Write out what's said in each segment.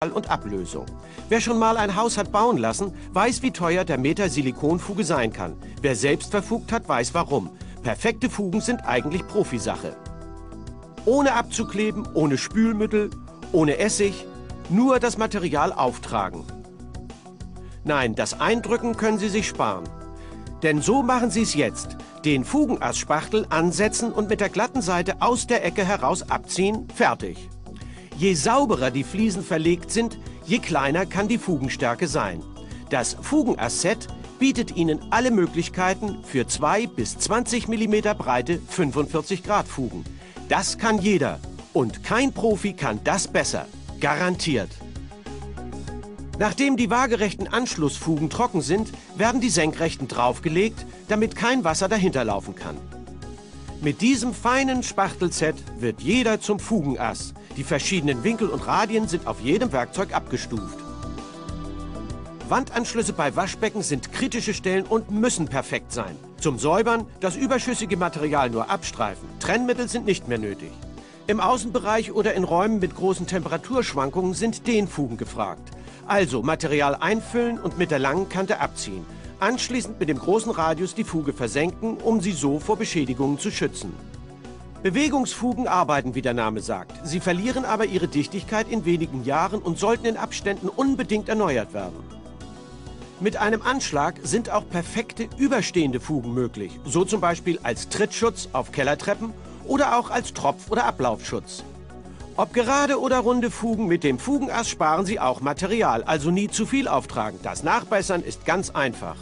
und Ablösung. Wer schon mal ein Haus hat bauen lassen, weiß, wie teuer der Meter Silikonfuge sein kann. Wer selbst verfugt hat, weiß warum. Perfekte Fugen sind eigentlich Profisache. Ohne abzukleben, ohne Spülmittel, ohne Essig, nur das Material auftragen. Nein, das Eindrücken können Sie sich sparen. Denn so machen Sie es jetzt. Den Fugenassspachtel ansetzen und mit der glatten Seite aus der Ecke heraus abziehen, fertig. Je sauberer die Fliesen verlegt sind, je kleiner kann die Fugenstärke sein. Das Fugenass-Set bietet Ihnen alle Möglichkeiten für 2 bis 20 mm breite 45 Grad Fugen. Das kann jeder und kein Profi kann das besser. Garantiert. Nachdem die waagerechten Anschlussfugen trocken sind, werden die senkrechten draufgelegt, damit kein Wasser dahinter laufen kann. Mit diesem feinen Spachtelset wird jeder zum Fugenass. Die verschiedenen Winkel und Radien sind auf jedem Werkzeug abgestuft. Wandanschlüsse bei Waschbecken sind kritische Stellen und müssen perfekt sein. Zum Säubern das überschüssige Material nur abstreifen. Trennmittel sind nicht mehr nötig. Im Außenbereich oder in Räumen mit großen Temperaturschwankungen sind Dehnfugen gefragt. Also Material einfüllen und mit der langen Kante abziehen. Anschließend mit dem großen Radius die Fuge versenken, um sie so vor Beschädigungen zu schützen. Bewegungsfugen arbeiten, wie der Name sagt. Sie verlieren aber ihre Dichtigkeit in wenigen Jahren und sollten in Abständen unbedingt erneuert werden. Mit einem Anschlag sind auch perfekte überstehende Fugen möglich, so zum Beispiel als Trittschutz auf Kellertreppen oder auch als Tropf- oder Ablaufschutz. Ob gerade oder runde Fugen, mit dem Fugenass sparen Sie auch Material, also nie zu viel auftragen. Das Nachbessern ist ganz einfach.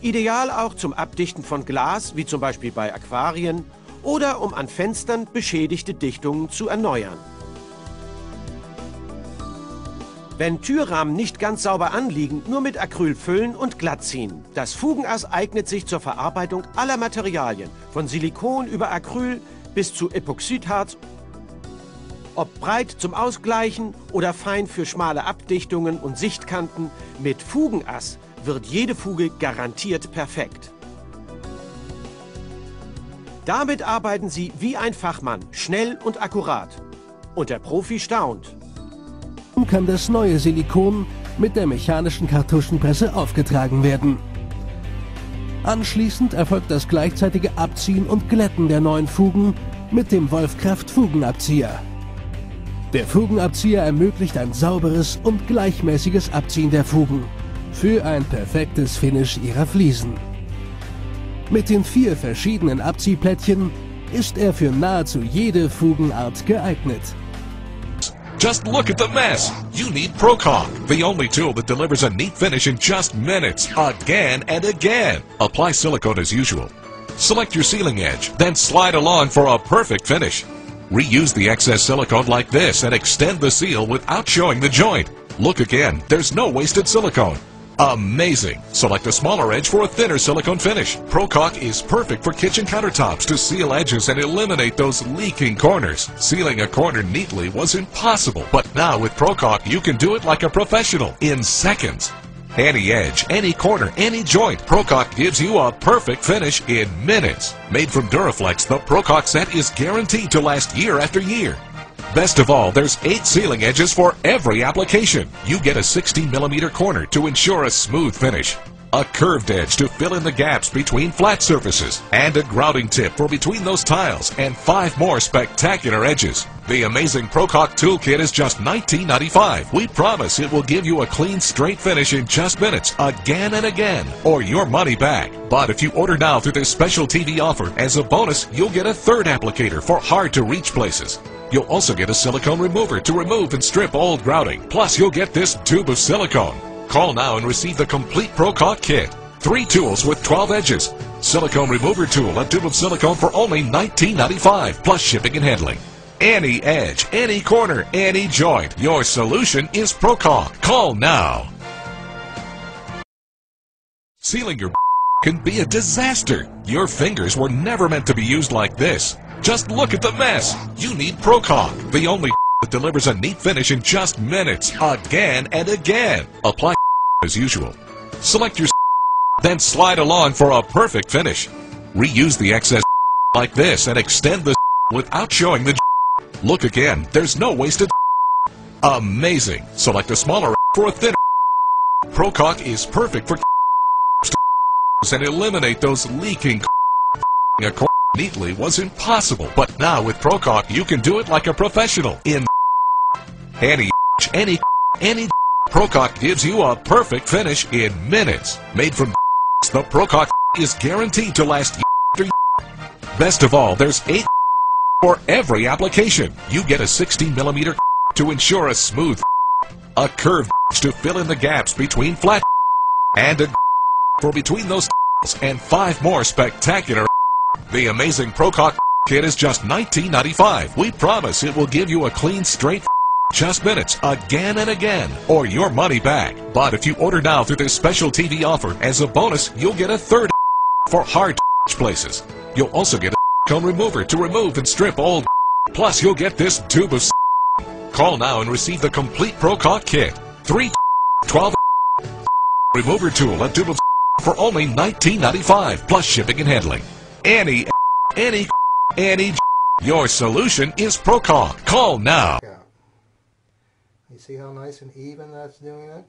Ideal auch zum Abdichten von Glas, wie zum Beispiel bei Aquarien, oder um an Fenstern beschädigte Dichtungen zu erneuern. Wenn Türrahmen nicht ganz sauber anliegen, nur mit Acryl füllen und glatt ziehen. Das Fugenass eignet sich zur Verarbeitung aller Materialien, von Silikon über Acryl bis zu Epoxidharz. Ob breit zum Ausgleichen oder fein für schmale Abdichtungen und Sichtkanten, mit Fugenass wird jede Fuge garantiert perfekt. Damit arbeiten Sie wie ein Fachmann, schnell und akkurat. Und der Profi staunt. Nun kann das neue Silikon mit der mechanischen Kartuschenpresse aufgetragen werden. Anschließend erfolgt das gleichzeitige Abziehen und Glätten der neuen Fugen mit dem Wolfkraft-Fugenabzieher. Der Fugenabzieher ermöglicht ein sauberes und gleichmäßiges Abziehen der Fugen für ein perfektes Finish Ihrer Fliesen. Mit den 4 verschiedenen Abziehplättchen ist er für nahezu jede Fugenart geeignet. Just look at the mess. You need ProCalc, the only tool that delivers a neat finish in just minutes, again and again. Apply silicone as usual. Select your sealing edge, then slide along for a perfect finish. Reuse the excess silicone like this and extend the seal without showing the joint. Look again, there's no wasted silicone. Amazing! Select a smaller edge for a thinner silicone finish. ProCalc is perfect for kitchen countertops to seal edges and eliminate those leaking corners. Sealing a corner neatly was impossible, but now with ProCalc you can do it like a professional in seconds. Any edge, any corner, any joint, ProCalc gives you a perfect finish in minutes. Made from Duraflex, the ProCalc set is guaranteed to last year after year. Best of all, there's 8 sealing edges for every application. You get a 16mm corner to ensure a smooth finish, a curved edge to fill in the gaps between flat surfaces, and a grouting tip for between those tiles, and 5 more spectacular edges. The amazing ProCalc Toolkit is just $19.95. We promise it will give you a clean, straight finish in just minutes, again and again, or your money back. But if you order now through this special TV offer, as a bonus, you'll get a 3rd applicator for hard-to-reach places. You'll also get a silicone remover to remove and strip old grouting. Plus, you'll get this tube of silicone. Call now and receive the complete ProCalc kit. 3 tools with 12 edges. Silicone remover tool, a tube of silicone for only $19.95, plus shipping and handling. Any edge, any corner, any joint. Your solution is ProCalc. Call now. Sealing your can be a disaster. Your fingers were never meant to be used like this. Just look at the mess. You need ProCalc, the only that delivers a neat finish in just minutes, again and again. Apply as usual. Select your then slide along for a perfect finish. Reuse the excess like this and extend the without showing the Look again, there's no wasted Amazing! Select a smaller for a thinner. ProCalc is perfect for and eliminate those leaking neatly was impossible. But now with ProCalc, you can do it like a professional in any ProCalc gives you a perfect finish in minutes. Made from the ProCalc is guaranteed to last year. Best of all, there's 8 for every application. You get a 16mm to ensure a smooth, a curved to fill in the gaps between flat, and a for between those and 5 more spectacular. The amazing ProCalc kit is just $19.95. We promise it will give you a clean, straight just minutes again and again, or your money back. But if you order now through this special TV offer, as a bonus, you'll get a third for hard places. You'll also get a cone remover to remove and strip old. Plus, you'll get this tube of. Call now and receive the complete ProCalc kit. 12 remover tool, a tube of for only $19.95 plus shipping and handling. Any. Your solution is ProCalc. Call now. You see how nice and even that's doing it?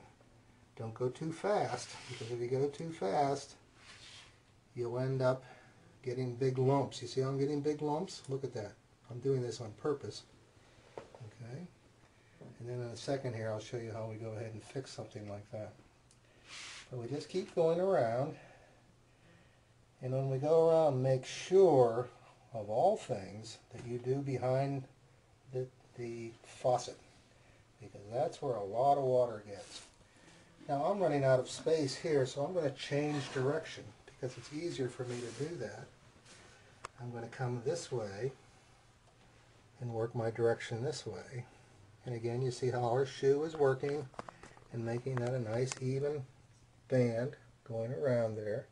Don't go too fast, because if you go too fast, you'll end up getting big lumps. You see how I'm getting big lumps? Look at that. I'm doing this on purpose. Okay? And then in a second here, I'll show you how we go ahead and fix something like that. But we just keep going around, and when we go around, make sure, of all things, that you do behind the faucet, because that's where a lot of water gets. Now I'm running out of space here, so I'm going to change direction, because it's easier for me to do that. I'm going to come this way and work my direction this way. And again, you see how our shoe is working and making that a nice even band going around there.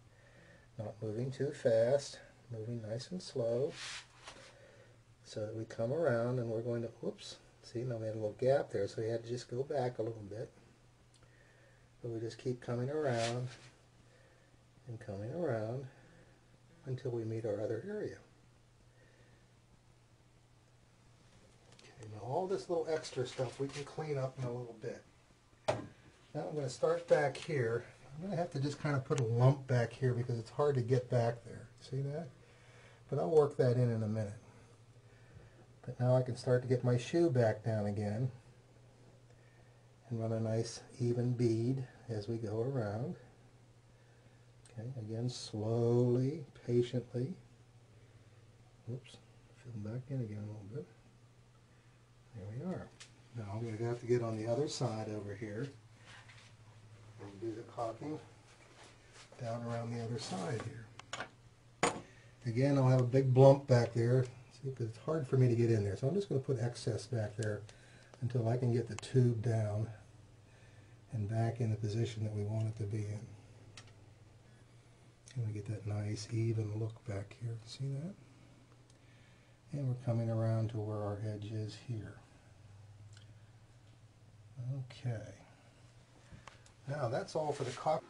Not moving too fast, moving nice and slow, so that we come around and we're going to, whoops, see, now we had a little gap there, so we had to just go back a little bit. But we just keep coming around and coming around until we meet our other area. Okay, now all this little extra stuff we can clean up in a little bit. Now I'm going to start back here. I'm going to have to just kind of put a lump back here because it's hard to get back there. See that? But I'll work that in a minute. But now I can start to get my shoe back down again and run a nice even bead as we go around. Okay, again, slowly, patiently. Oops, fill them back in again a little bit. There we are. Now I'm going to have to get on the other side over here and do the caulking down around the other side here. Again, I'll have a big blump back there, because it's hard for me to get in there. So I'm just going to put excess back there until I can get the tube down and back in the position that we want it to be in. And we get that nice even look back here. See that? And we're coming around to where our edge is here. Okay. Now that's all for the caulk.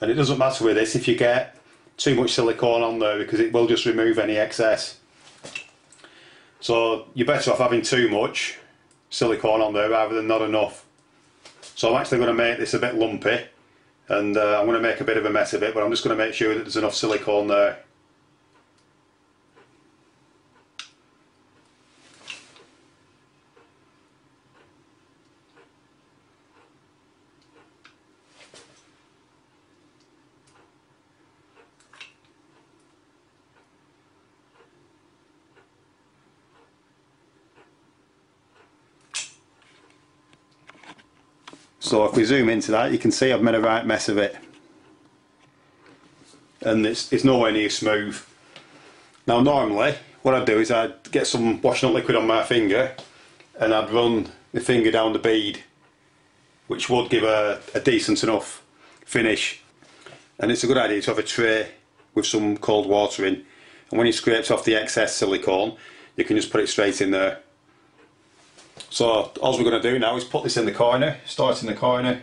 And it doesn't matter with this if you get too much silicone on there, because it will just remove any excess. So you're better off having too much silicone on there rather than not enough. So I'm actually going to make this a bit lumpy, and I'm going to make a bit of a mess of it, but I'm just going to make sure that there's enough silicone there. So if we zoom into that, you can see I've made a right mess of it, and it's nowhere near smooth. Now normally what I'd do is I'd get some washing up liquid on my finger and I'd run the finger down the bead, which would give a decent enough finish. And it's a good idea to have a tray with some cold water in, and when you scrape off the excess silicone, you can just put it straight in there. So all we're going to do now is put this in the corner, start in the corner,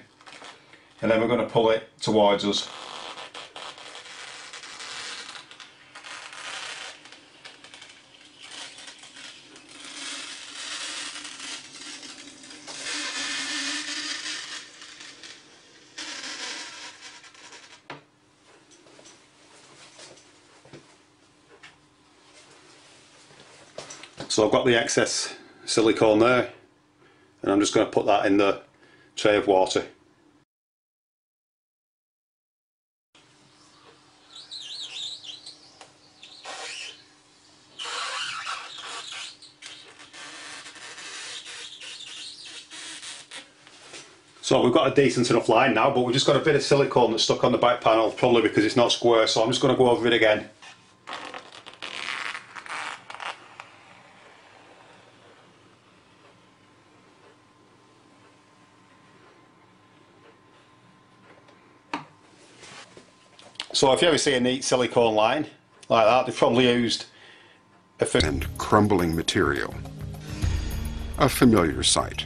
and then we're going to pull it towards us. So I've got the excess silicone there, and I'm just going to put that in the tray of water. So we've got a decent enough line now, but we've just got a bit of silicone that's stuck on the back panel, probably because it's not square, so I'm just going to go over it again. So if you ever see a neat silicone line like that, they've probably used and crumbling material. A familiar sight.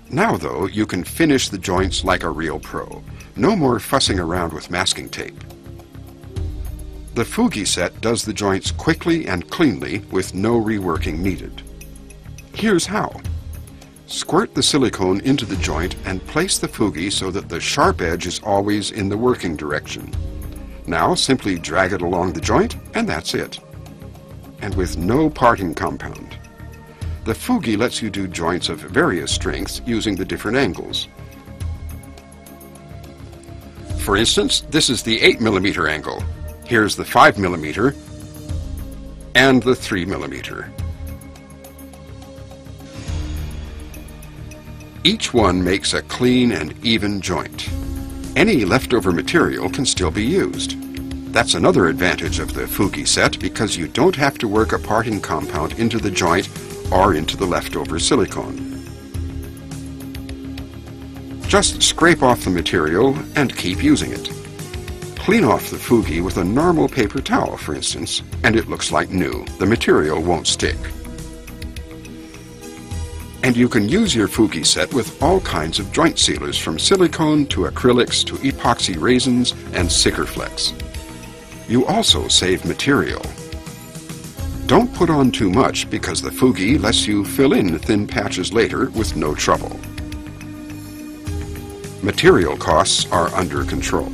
Now though, you can finish the joints like a real pro. No more fussing around with masking tape. The Fugi set does the joints quickly and cleanly with no reworking needed. Here's how. Squirt the silicone into the joint and place the Fugi so that the sharp edge is always in the working direction. Now simply drag it along the joint and that's it. And with no parting compound. The Fugi lets you do joints of various strengths using the different angles. For instance, this is the 8mm angle. Here's the 5mm and the 3mm. Each one makes a clean and even joint. Any leftover material can still be used. That's another advantage of the Fugi set because you don't have to work a parting compound into the joint or into the leftover silicone. Just scrape off the material and keep using it. Clean off the Fugi with a normal paper towel, for instance, and it looks like new. The material won't stick. And you can use your Fugi set with all kinds of joint sealers, from silicone to acrylics to epoxy resins and Sikkerflex. You also save material. Don't put on too much because the Fugi lets you fill in thin patches later with no trouble. Material costs are under control.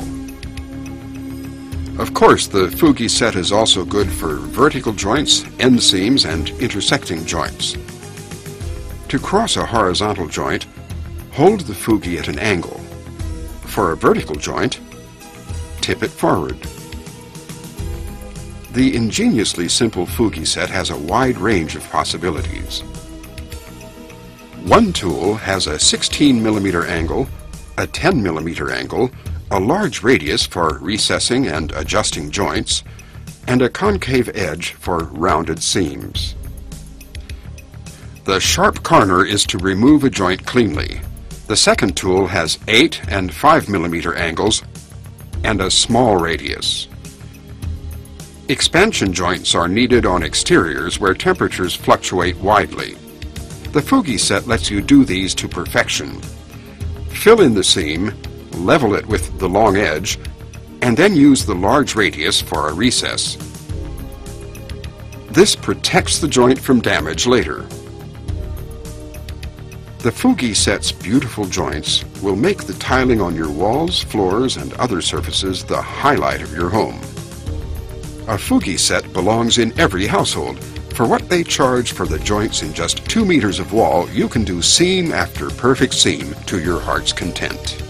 Of course, the Fugi set is also good for vertical joints, end seams, and intersecting joints. To cross a horizontal joint, hold the Fugi at an angle. For a vertical joint, tip it forward. The ingeniously simple Fugi set has a wide range of possibilities. One tool has a 16mm angle, a 10mm angle, a large radius for recessing and adjusting joints, and a concave edge for rounded seams. The sharp corner is to remove a joint cleanly. The second tool has 8 and 5mm angles and a small radius. Expansion joints are needed on exteriors where temperatures fluctuate widely. The Fugi set lets you do these to perfection. Fill in the seam, level it with the long edge, and then use the large radius for a recess. This protects the joint from damage later. The Fugi set's beautiful joints will make the tiling on your walls, floors, and other surfaces the highlight of your home. A Fugi set belongs in every household. For what they charge for the joints in just 2 meters of wall, you can do seam after perfect seam to your heart's content.